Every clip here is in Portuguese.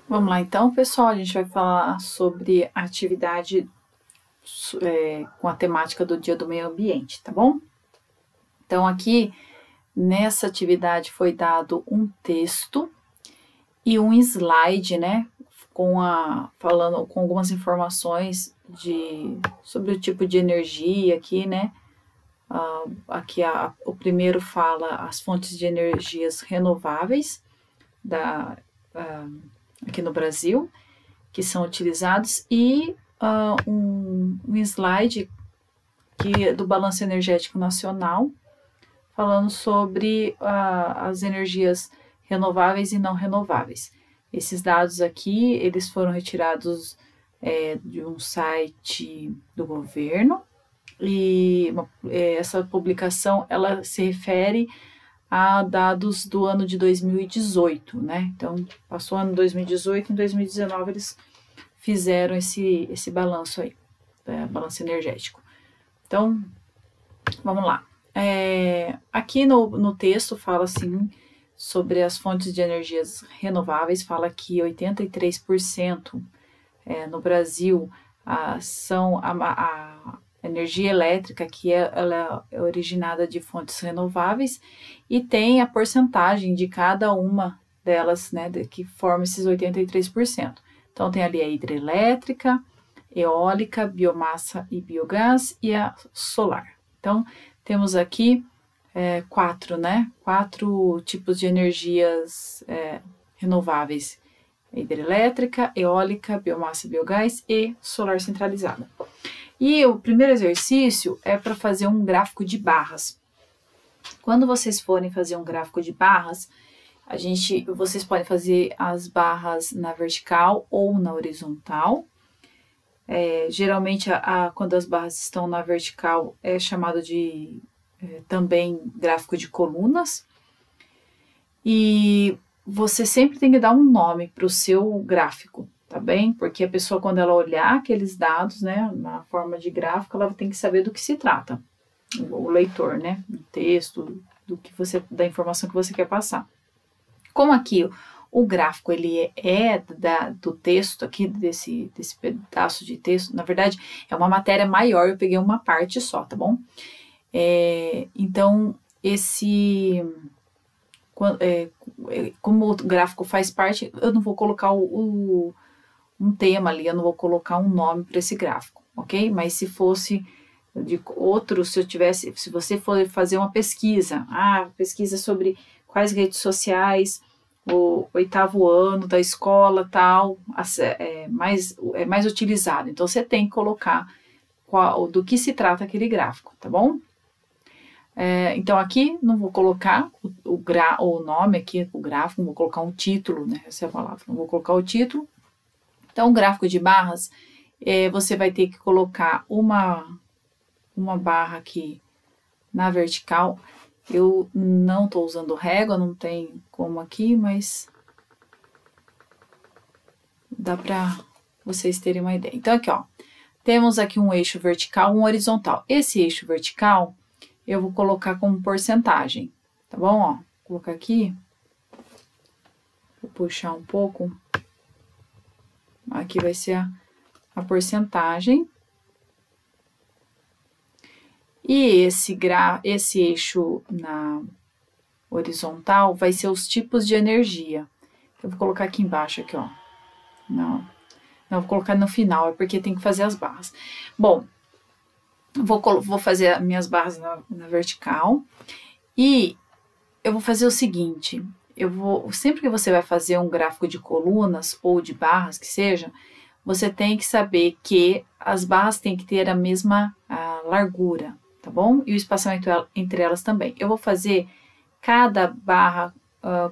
Vamos lá então, pessoal, a gente vai falar sobre a atividade com a temática do Dia do Meio Ambiente, tá bom? Então aqui, nessa atividade foi dado um texto e um slide, né, falando com algumas informações sobre o tipo de energia aqui, né? Aqui o primeiro fala as fontes de energias renováveis aqui no Brasil, que são utilizados, e um slide do Balanço Energético Nacional, falando sobre as energias renováveis e não renováveis. Esses dados aqui, eles foram retirados de um site do governo, e essa publicação, ela se refere a dados do ano de 2018, né? Então, passou o ano 2018, em 2019 eles fizeram esse balanço aí, balanço energético. Então, vamos lá. Aqui no texto fala assim sobre as fontes de energias renováveis, fala que 83% no Brasil são a energia elétrica, que ela é originada de fontes renováveis, e tem a porcentagem de cada uma delas, né, que forma esses 83%. Então, tem ali a hidrelétrica, eólica, biomassa e biogás, e a solar. Então, temos aqui quatro tipos de energias renováveis: hidrelétrica, eólica, biomassa e biogás e solar centralizada. E o primeiro exercício é para fazer um gráfico de barras. Quando vocês forem fazer um gráfico de barras, vocês podem fazer as barras na vertical ou na horizontal. Geralmente, quando as barras estão na vertical, é chamado de também gráfico de colunas. E você sempre tem que dar um nome para o seu gráfico, tá bem? Porque a pessoa, quando ela olhar aqueles dados, né, na forma de gráfico, ela tem que saber do que se trata. O leitor, né, do texto, da informação que você quer passar. Como aqui o gráfico ele do texto aqui, desse pedaço de texto, na verdade é uma matéria maior, eu peguei uma parte só, tá bom? Então, como o gráfico faz parte, eu não vou colocar um tema ali, eu não vou colocar um nome para esse gráfico, ok? Mas se fosse de outro, se você for fazer uma pesquisa, pesquisa sobre quais redes sociais o 8º ano da escola tal é mais utilizado, então você tem que colocar do que se trata aquele gráfico, tá bom? Então aqui não vou colocar o nome aqui, o gráfico, não vou colocar um título, né? Essa é a palavra, não vou colocar o título. Então, o gráfico de barras, você vai ter que colocar uma barra aqui na vertical. Eu não estou usando régua, não tem como aqui, mas dá para vocês terem uma ideia. Então, aqui, ó, temos aqui um eixo vertical, um horizontal. Esse eixo vertical, eu vou colocar como porcentagem, tá bom? Ó, vou colocar aqui, vou puxar um pouco. Aqui vai ser a porcentagem. E esse eixo na horizontal vai ser os tipos de energia. Eu vou colocar aqui embaixo, aqui, ó. Não, vou colocar no final, é porque tem que fazer as barras. Bom, vou fazer as minhas barras na vertical. E eu vou fazer o seguinte, sempre que você vai fazer um gráfico de colunas ou de barras, que seja, você tem que saber que as barras têm que ter a mesma largura, tá bom? E o espaçamento entre elas também. Eu vou fazer cada barra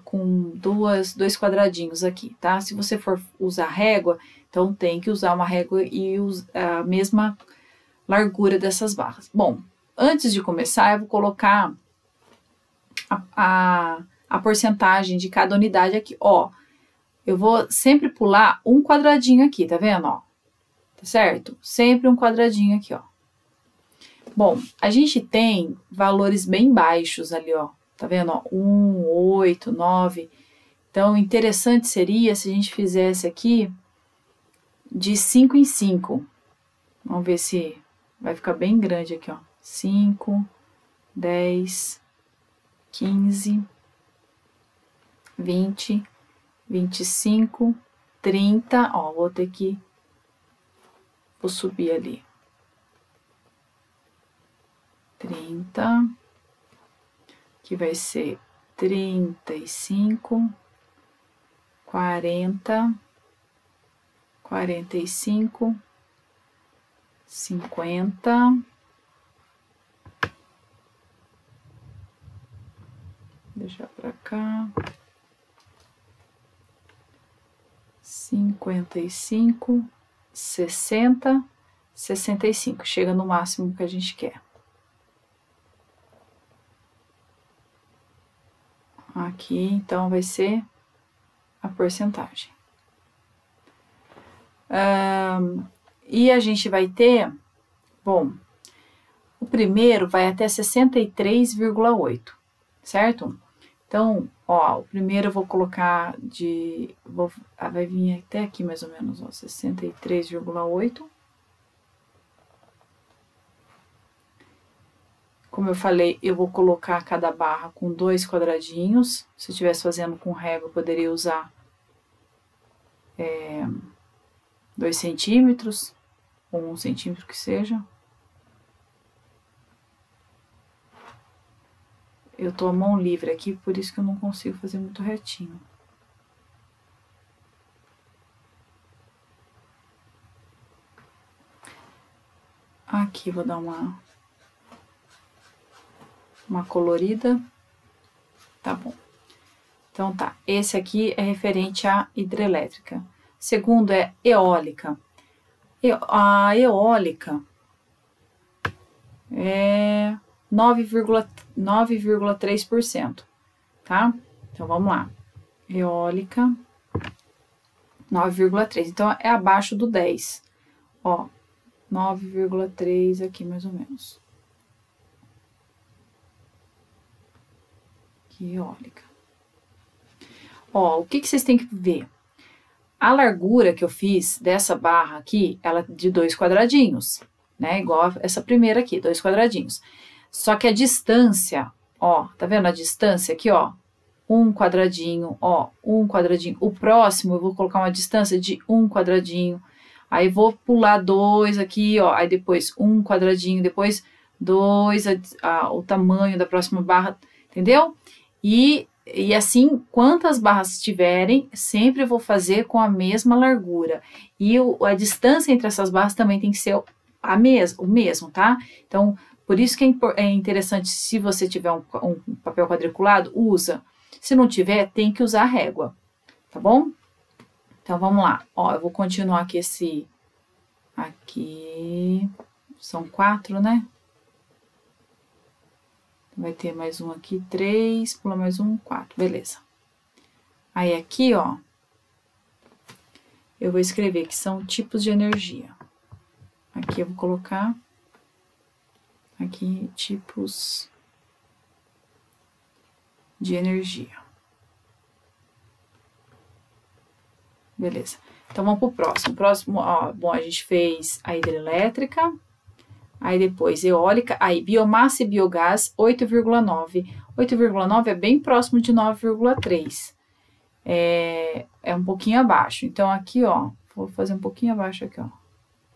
com dois quadradinhos aqui, tá? Se você for usar régua, então tem que usar uma régua e a mesma largura dessas barras. Bom, antes de começar, eu vou colocar a porcentagem de cada unidade aqui, ó. Eu vou sempre pular um quadradinho aqui, tá vendo, ó? Tá certo? Sempre um quadradinho aqui, ó. Bom, a gente tem valores bem baixos ali, ó. Tá vendo, ó? 1, 8, 9. Então, interessante seria se a gente fizesse aqui de 5 em 5. Vamos ver se vai ficar bem grande aqui, ó. 5, 10, 15, 20, 25, 30. Ó, vou ter que... Vou subir ali. 30. Que vai ser 35, 40, 45, 50. Deixar pra cá. 55, 60, 65. Chega no máximo que a gente quer. Aqui, então, vai ser a porcentagem. E a gente vai ter, bom, o primeiro vai até 63,8, certo? Então, ó, o primeiro eu vou colocar de, vai vir até aqui mais ou menos, ó, 63,8. Como eu falei, eu vou colocar cada barra com 2 quadradinhos. Se eu estivesse fazendo com régua, eu poderia usar 2 centímetros, ou 1 centímetro que seja. Eu tô a mão livre aqui, por isso que eu não consigo fazer muito retinho. Aqui, vou dar uma colorida. Tá bom. Então, tá. Esse aqui é referente à hidrelétrica. Segundo é eólica. A eólica é 9,3%, tá? Então, vamos lá. Eólica, 9,3%. Então, é abaixo do 10%. Ó, 9,3% aqui, mais ou menos. Aqui, eólica. Ó, o que vocês têm que ver? A largura que eu fiz dessa barra aqui, ela é de 2 quadradinhos, né? Igual essa primeira aqui, 2 quadradinhos. Só que a distância, ó, tá vendo a distância aqui, ó? 1 quadradinho, ó, 1 quadradinho. O próximo eu vou colocar uma distância de 1 quadradinho. Aí vou pular 2 aqui, ó. Aí depois 1 quadradinho, depois 2, o tamanho da próxima barra, entendeu? E assim, quantas barras tiverem, sempre vou fazer com a mesma largura. E a distância entre essas barras também tem que ser o mesmo, tá? Então, por isso que é interessante, se você tiver um papel quadriculado, usa. Se não tiver, tem que usar a régua, tá bom? Então, vamos lá. Ó, eu vou continuar aqui aqui, são 4, né? Vai ter mais um aqui, 3, pula mais um, 4, beleza. Aí aqui, ó, eu vou escrever que são tipos de energia. Aqui eu vou colocar, aqui, tipos de energia. Beleza. Então, vamos pro próximo. Próximo, ó, bom, a gente fez a hidrelétrica. Aí depois eólica, aí biomassa e biogás, 8,9. 8,9 é bem próximo de 9,3. É um pouquinho abaixo. Então, aqui, ó, vou fazer um pouquinho abaixo aqui, ó.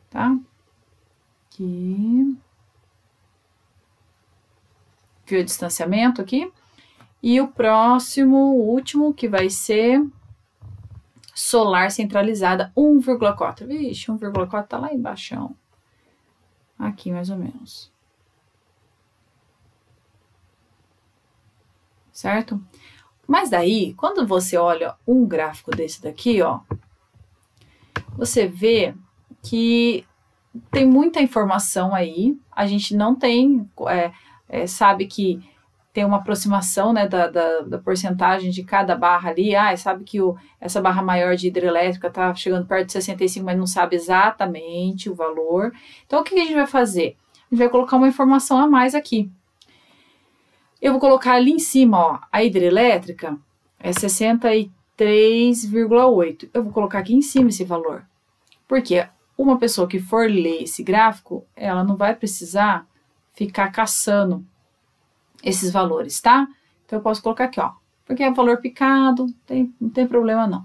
Tá? Aqui. Viu o distanciamento aqui? E o próximo, o último, que vai ser solar centralizada, 1,4. Vixe, 1,4 tá lá embaixo. Aqui, mais ou menos. Certo? Mas daí, quando você olha um gráfico desse daqui, ó, você vê que tem muita informação aí. A gente não tem, sabe que tem uma aproximação, né, da porcentagem de cada barra ali. Sabe que essa barra maior de hidrelétrica tá chegando perto de 65, mas não sabe exatamente o valor. Então, o que a gente vai fazer? A gente vai colocar uma informação a mais aqui. Eu vou colocar ali em cima, ó, a hidrelétrica é 63 3,8. Eu vou colocar aqui em cima esse valor. Porque uma pessoa que for ler esse gráfico, ela não vai precisar ficar caçando esses valores, tá? Então, eu posso colocar aqui, ó. Porque é valor picado, não tem problema não.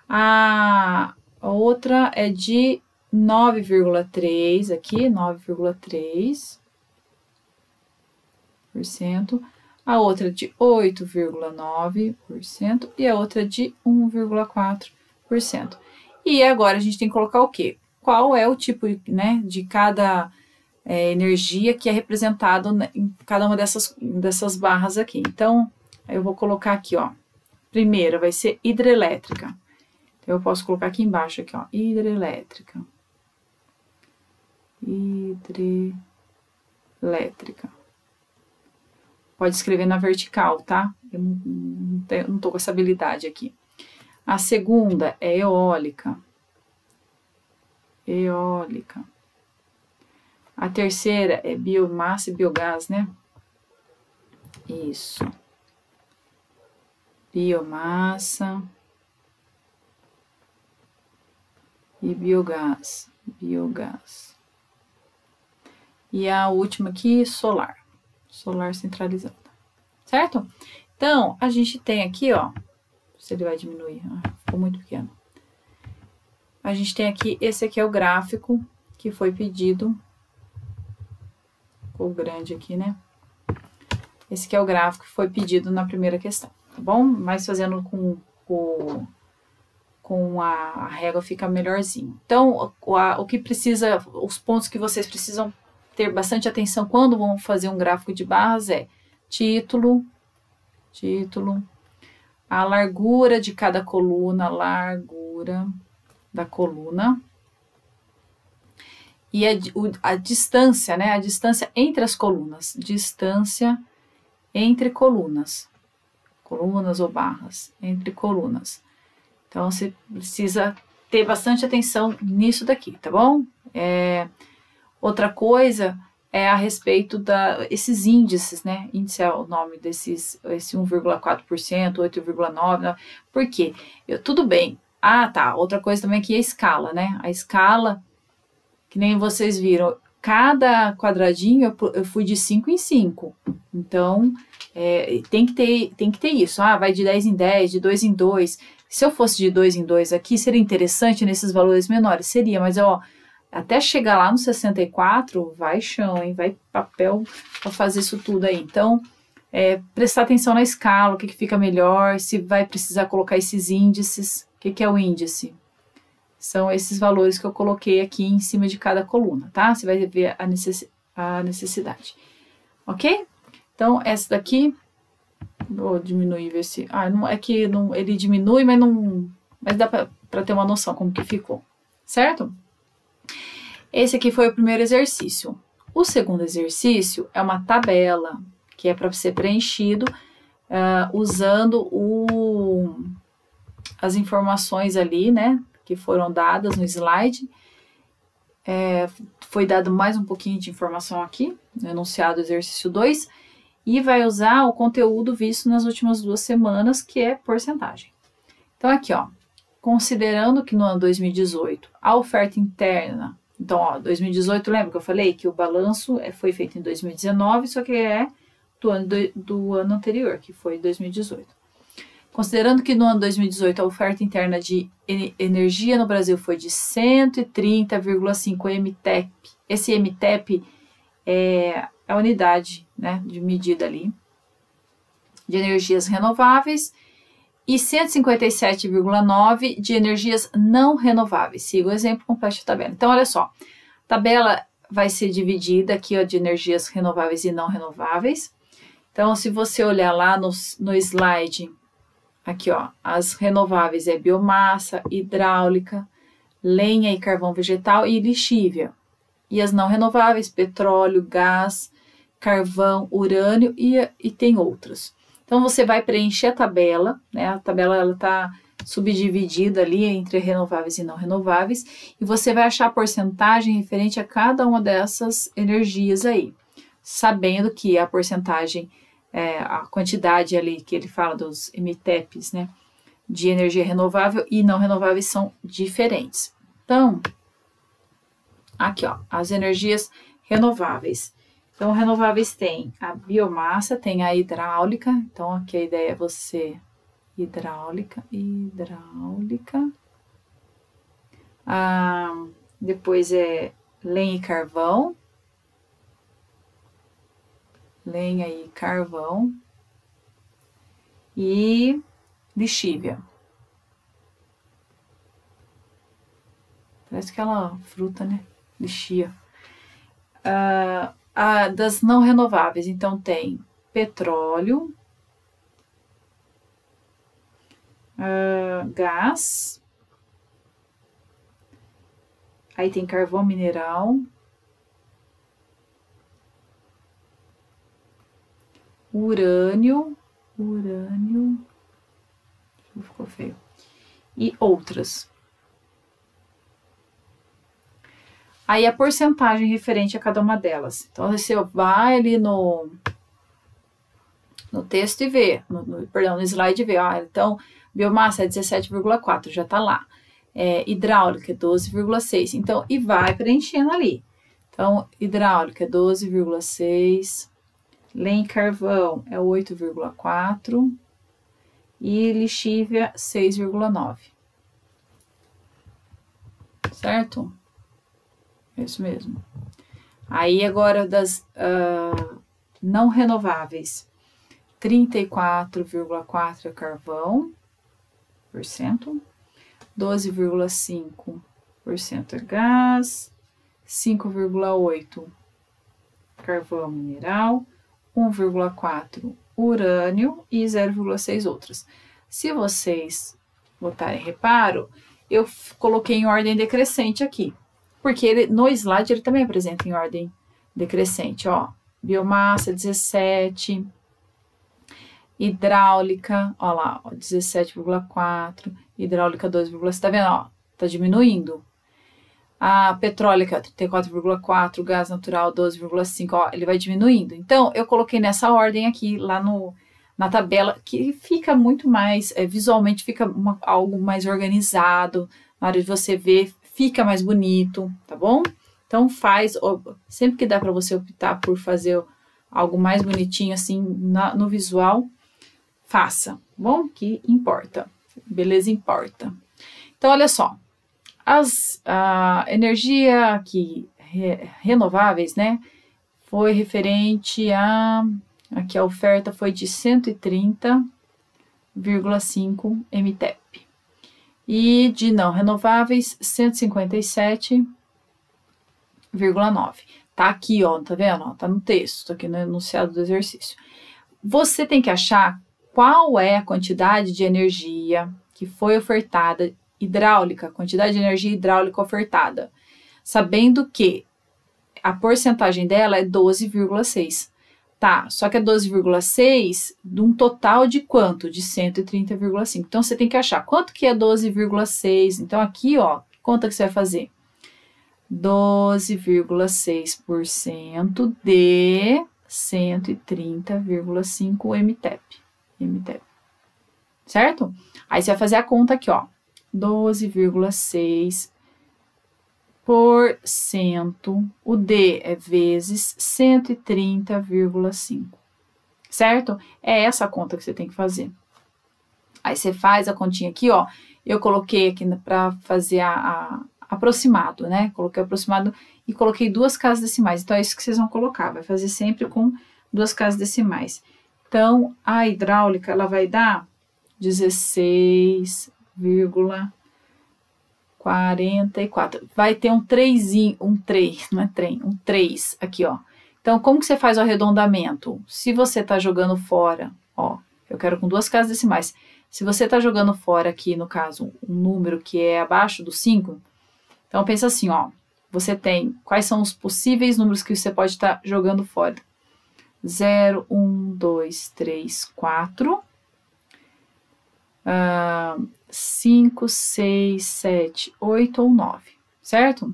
A outra é de 9,3 aqui, 9,3%. A outra é de 8,9% e a outra de 1,4%. E agora a gente tem que colocar o quê? Qual é o tipo, né, de cada energia que é representado em cada uma dessas barras aqui. Então, eu vou colocar aqui, ó. Primeira vai ser hidrelétrica. Então, eu posso colocar aqui embaixo, aqui, ó, hidrelétrica. Hidrelétrica. Pode escrever na vertical, tá? Eu não tô com essa habilidade aqui. A segunda é eólica. Eólica. A terceira é biomassa e biogás, né? Isso. Biomassa e biogás. Biogás. E a última aqui, solar. Solar centralizada. Certo? Então, a gente tem aqui, ó. Se ele vai diminuir. Ficou muito pequeno. A gente tem aqui, esse aqui é o gráfico que foi pedido. Ficou grande aqui, né? Esse aqui é o gráfico que foi pedido na primeira questão, tá bom? Mas fazendo com a régua fica melhorzinho. Então, o que precisa, os pontos que vocês precisam ter bastante atenção quando vão fazer um gráfico de barras é título, a largura de cada coluna, largura da coluna, e a distância, né? A distância entre as colunas. Distância entre colunas. Colunas ou barras. Entre colunas. Então, você precisa ter bastante atenção nisso daqui, tá bom? Outra coisa é a respeito esses índices, né? Índice é o nome esse 1,4%, 8,9%. Por quê? Tudo bem. Ah, tá. Outra coisa também aqui é a escala, né? A escala, que nem vocês viram, cada quadradinho eu fui de 5 em 5. Então, tem que ter isso. Ah, vai de 10 em 10, de 2 em 2. Se eu fosse de 2 em 2 aqui, seria interessante nesses valores menores? Seria, mas ó, até chegar lá no 64, vai chão, hein? Vai papel para fazer isso tudo aí. Então, prestar atenção na escala, o que fica melhor, se vai precisar colocar esses índices. O que é o índice? São esses valores que eu coloquei aqui em cima de cada coluna, tá? Você vai ver a necessidade. Ok? Então, essa daqui, vou diminuir, ver se... não, é que não, ele diminui, mas dá para ter uma noção como que ficou, certo? Esse aqui foi o primeiro exercício. O segundo exercício é uma tabela, que é para ser preenchido usando as informações ali, né? Que foram dadas no slide. Foi dado mais um pouquinho de informação aqui, no enunciado do exercício 2, e vai usar o conteúdo visto nas últimas 2 semanas, que é porcentagem. Então, aqui, ó, considerando que no ano 2018 a oferta interna, então, ó, 2018, lembra que eu falei que o balanço foi feito em 2019, só que é do ano anterior, que foi 2018. Considerando que no ano 2018 a oferta interna de energia no Brasil foi de 130,5 MTEP. Esse MTEP é a unidade, né, de medida ali de energias renováveis e 157,9 de energias não renováveis. Siga o exemplo, complete a tabela. Então, olha só, a tabela vai ser dividida aqui, ó, de energias renováveis e não renováveis. Então, se você olhar lá no slide... Aqui, ó, as renováveis é biomassa, hidráulica, lenha e carvão vegetal e lixívia. E as não renováveis, petróleo, gás, carvão, urânio e tem outras. Então, você vai preencher a tabela, né? A tabela, ela tá subdividida ali entre renováveis e não renováveis. E você vai achar a porcentagem referente a cada uma dessas energias aí. Sabendo que a porcentagem... a quantidade ali que ele fala dos MTEPs, né, de energia renovável e não renováveis são diferentes. Então, aqui, ó, as energias renováveis. Então, renováveis tem a biomassa, tem a hidráulica. Então, aqui a ideia é você... Hidráulica. Depois é lenha e carvão. Lenha e carvão. E lixívia. Parece aquela fruta, né? Lixia. Das não renováveis, então tem petróleo, gás, aí tem carvão mineral, urânio, ficou feio, e outras. Aí a porcentagem referente a cada uma delas. Então, você vai ali no texto e vê, perdão, no slide e vê, então, biomassa é 17,4, já tá lá. Hidráulica é 12,6, então, e vai preenchendo ali. Então, hidráulica é 12,6, lenha e carvão é 8,4 e lixívia 6,9. Certo? É isso mesmo. Aí agora das não renováveis, 34,4 é carvão, 12,5% é gás, 5,8 carvão mineral, 1,4 urânio e 0,6 outras. Se vocês botarem reparo, eu coloquei em ordem decrescente aqui. Porque ele, no slide ele também apresenta em ordem decrescente, ó. Biomassa 17, hidráulica, ó lá, 17,4, hidráulica 2,6, tá vendo, ó? Tá diminuindo. A petrólica 34,4, gás natural 12,5, ó, ele vai diminuindo. Então, eu coloquei nessa ordem aqui, lá na tabela, que fica muito mais, visualmente fica algo mais organizado, na hora de você ver, fica mais bonito, tá bom? Então sempre que dá para você optar por fazer algo mais bonitinho assim no visual, faça, tá bom? Que importa, beleza importa. Então olha só, a energia aqui renováveis, né? Foi referente aqui a oferta foi de 130,5 mTep. E de não renováveis, 157,9. Tá aqui, ó, tá vendo? Ó, tá no texto, tá aqui no enunciado do exercício. Você tem que achar qual é a quantidade de energia que foi ofertada hidráulica, quantidade de energia hidráulica ofertada, sabendo que a porcentagem dela é 12,6. Tá, só que é 12,6 de um total de quanto? De 130,5. Então, você tem que achar quanto que é 12,6. Então, aqui, ó, conta que você vai fazer. 12,6% de 130,5 mTep. Certo? Aí, você vai fazer a conta aqui, ó. 12,6%. O D é vezes 130,5, certo? É essa a conta que você tem que fazer. Aí você faz a continha aqui, ó. Eu coloquei aqui para fazer aproximado, né? Coloquei aproximado e coloquei 2 casas decimais. Então é isso que vocês vão colocar. Vai fazer sempre com 2 casas decimais. Então a hidráulica ela vai dar 16,44. Vai ter um 3, não é trem, um 3 aqui, ó. Então, como que você faz o arredondamento? Se você tá jogando fora, ó, eu quero com 2 casas decimais. Se você tá jogando fora aqui, no caso, um número que é abaixo do 5, então pensa assim, ó, você tem, quais são os possíveis números que você pode estar jogando fora? 0, 1, 2, 3, 4... 5, 6, 7, 8 ou 9, certo?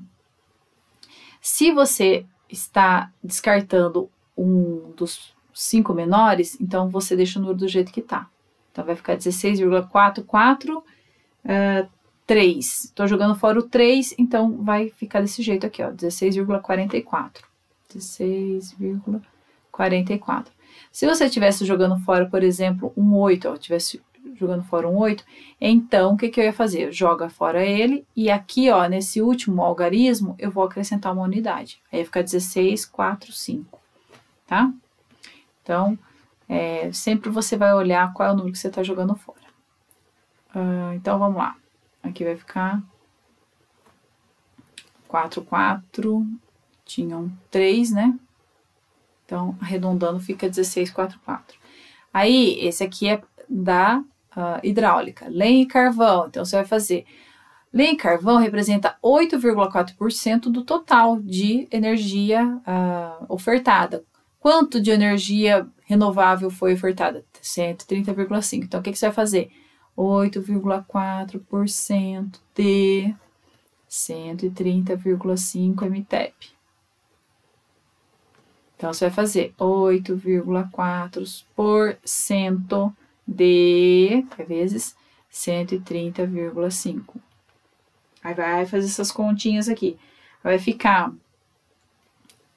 Se você está descartando um dos 5 menores, então você deixa o número do jeito que tá. Então, vai ficar 16,44, 3. Estou jogando fora o 3, então vai ficar desse jeito aqui, ó, 16,44. 16,44. Se você estivesse jogando fora, por exemplo, um 8, ó, tivesse jogando fora um 8, então o que eu ia fazer? Joga fora ele e aqui, ó, nesse último algarismo, eu vou acrescentar uma unidade. Aí ia ficar 16,45, tá? Então, sempre você vai olhar qual é o número que você está jogando fora. Então, vamos lá. Aqui vai ficar 4, 4, tinham 3, né? Então, arredondando, fica 16,44. Aí, esse aqui é da hidráulica, lenha e carvão. Então, você vai fazer... Lenha e carvão representa 8,4% do total de energia ofertada. Quanto de energia renovável foi ofertada? 130,5. Então, o que você vai fazer? 8,4% de 130,5 MTEP. Então, você vai fazer 8,4% de vezes 130,5. Aí vai fazer essas continhas aqui. Vai ficar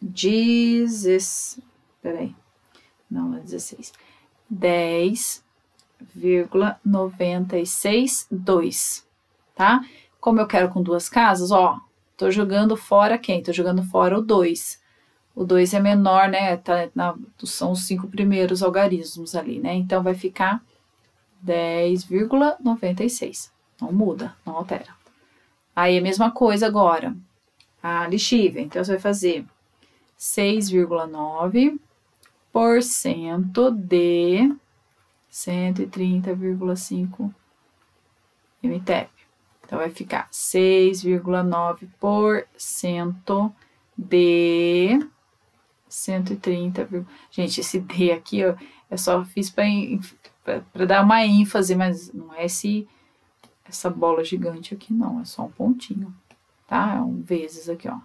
10,962, tá? Como eu quero com duas casas, ó, tô jogando fora quem? Tô jogando fora o 2. O 2 é menor, né? São os 5 primeiros algarismos ali, né? Então, vai ficar 10,96. Não muda, não altera. Aí, a mesma coisa agora. A lixívia. Então, você vai fazer 6,9% de 130,5 MTEP. Então, vai ficar 6,9% de 130. Gente, esse D aqui, ó, eu só fiz para dar uma ênfase, mas não é essa bola gigante aqui, não. É só um pontinho, tá? É um vezes aqui, ó.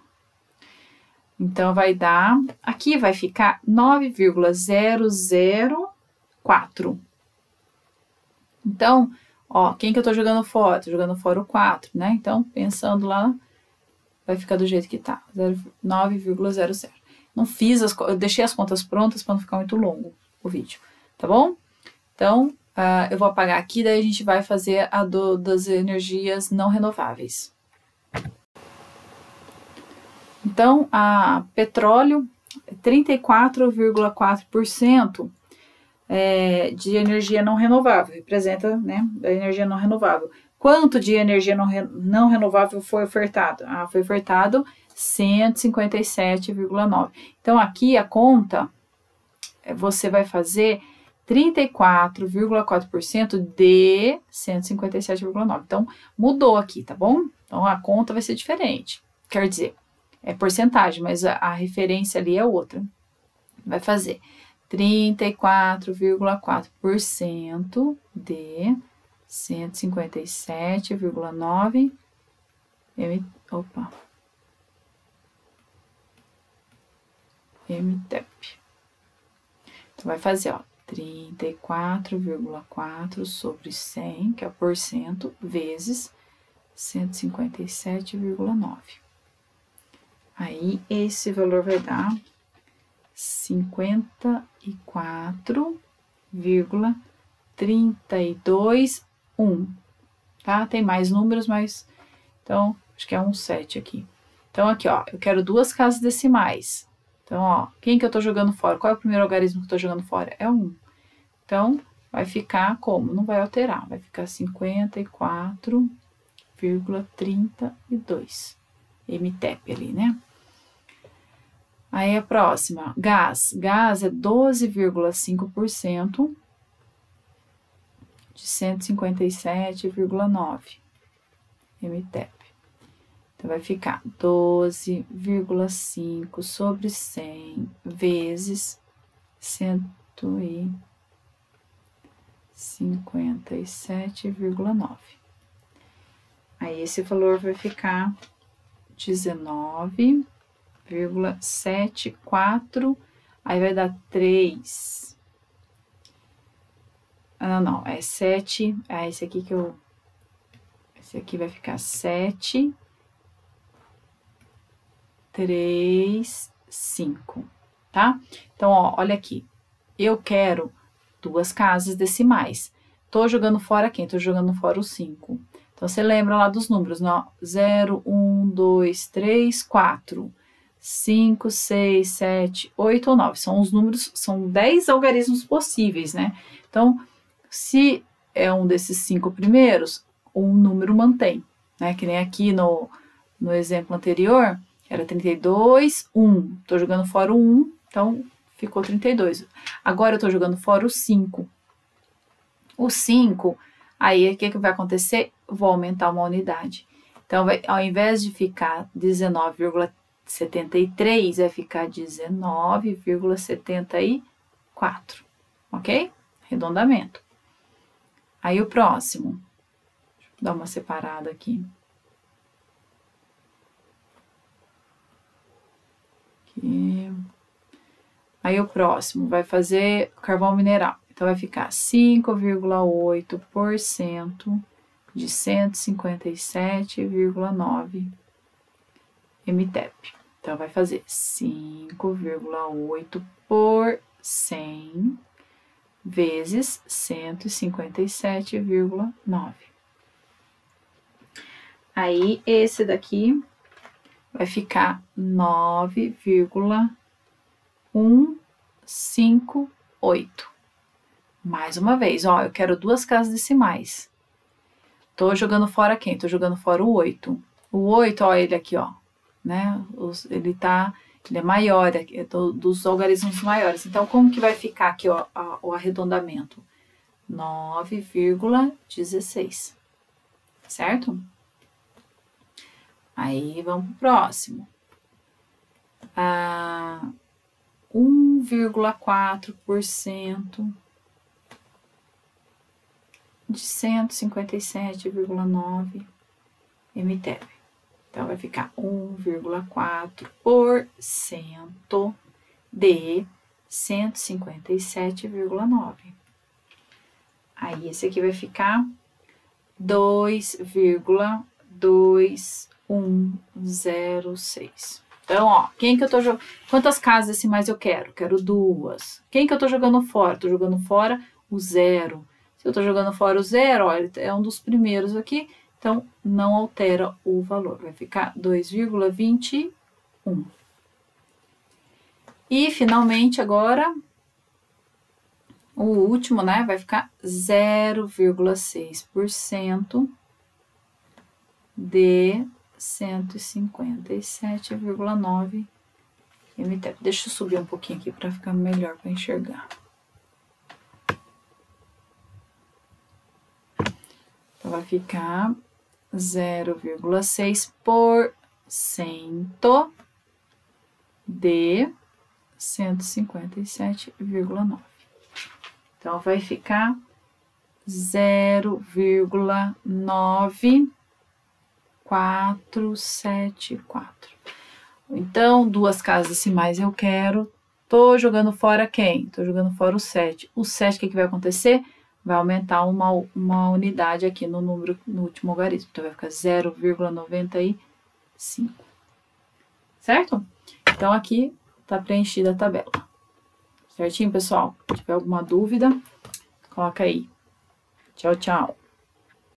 Então, vai dar... Aqui vai ficar 9,004. Então, ó, quem que eu tô jogando fora? Tô jogando fora o 4, né? Então, pensando lá, vai ficar do jeito que tá. 9,00. Não fiz eu deixei as contas prontas para não ficar muito longo o vídeo, tá bom? Então, eu vou apagar aqui, daí a gente vai fazer a das energias não renováveis. Então, a petróleo, 34,4% de energia não renovável, representa, né, a energia não renovável. Quanto de energia não renovável foi ofertado? Foi ofertado 157,9. Então, aqui a conta, você vai fazer 34,4% de 157,9. Então, mudou aqui, tá bom? Então, a conta vai ser diferente. Quer dizer, é porcentagem, mas a referência ali é outra. Vai fazer 34,4% de 157,9 MTEP. Então, vai fazer, ó, 34,4 sobre 100, que é o porcento, vezes 157,9. Aí, esse valor vai dar 54,321, tá? Tem mais números, mas... Então, acho que é 17 aqui. Então, aqui, ó, eu quero duas casas decimais. Então, ó, quem que eu tô jogando fora? Qual é o primeiro algarismo que eu tô jogando fora? É 1. Então, vai ficar como? Não vai alterar. Vai ficar 54,32 MTEP ali, né? Aí, a próxima, gás. Gás é 12,5% de 157,9 MTEP. Então, vai ficar 12,5 sobre 100 vezes 157,9. Aí, esse valor vai ficar 19,74, aí vai dar 3 Não, é 7. Esse aqui que eu... Esse aqui vai ficar 7, 3, 5, tá? Então, ó, olha aqui. Eu quero 2 casas decimais. Tô jogando fora quem? Tô jogando fora o 5. Então, você lembra lá dos números, não? 0, 1, 2, 3, 4, 5, 6, 7, 8 ou 9. São os números, são 10 algarismos possíveis, né? Então, se é um desses 5 primeiros, um número mantém, né? Que nem aqui no exemplo anterior, era 32, 1. Tô jogando fora o 1, então ficou 32. Agora eu tô jogando fora o 5. O 5, aí o que vai acontecer? Vou aumentar uma unidade. Então, ao invés de ficar 19,73, vai ficar 19,74, ok? Arredondamento. Aí o próximo, deixa eu dar uma separada aqui. Aí o próximo vai fazer carvão mineral. Então, vai ficar 5,8% de 157,9 mTep. Então, vai fazer 5,8 por 100 vezes 157,9. Aí, esse daqui vai ficar 9,158. Mais uma vez, ó, eu quero 2 casas decimais. Tô jogando fora quem? Tô jogando fora o 8. O 8, ó, ele aqui, ó, né? Ele é maior, é dos algarismos maiores. Então, como que vai ficar aqui, ó, o arredondamento? 9,16, certo? Aí, vamos pro próximo. 1,4% de 157,9 mTep. Então, vai ficar 1,4% de 157,9. Aí, esse aqui vai ficar 2,2106. Então, ó, quem que eu tô jogando? Quantas casas decimais eu quero? Quero 2. Quem que eu tô jogando fora? Tô jogando fora o 0. Se eu tô jogando fora o 0, ó, ele é um dos primeiros aqui, então não altera o valor. Vai ficar 2,21. E, finalmente, agora, o último, né, vai ficar 0,6% de 157,9 mTep. Deixa eu subir um pouquinho aqui para ficar melhor para enxergar. Então, vai ficar 0,6% de 157,9. Então, vai ficar 0,9474. Então, 2 casas decimais eu quero. Tô jogando fora quem? Tô jogando fora o 7. O 7, o que vai acontecer? Vai aumentar uma unidade aqui no número, no último algarismo. Então, vai ficar 0,95. Certo? Então, aqui tá preenchida a tabela. Certinho, pessoal? Se tiver alguma dúvida, coloca aí. Tchau, tchau.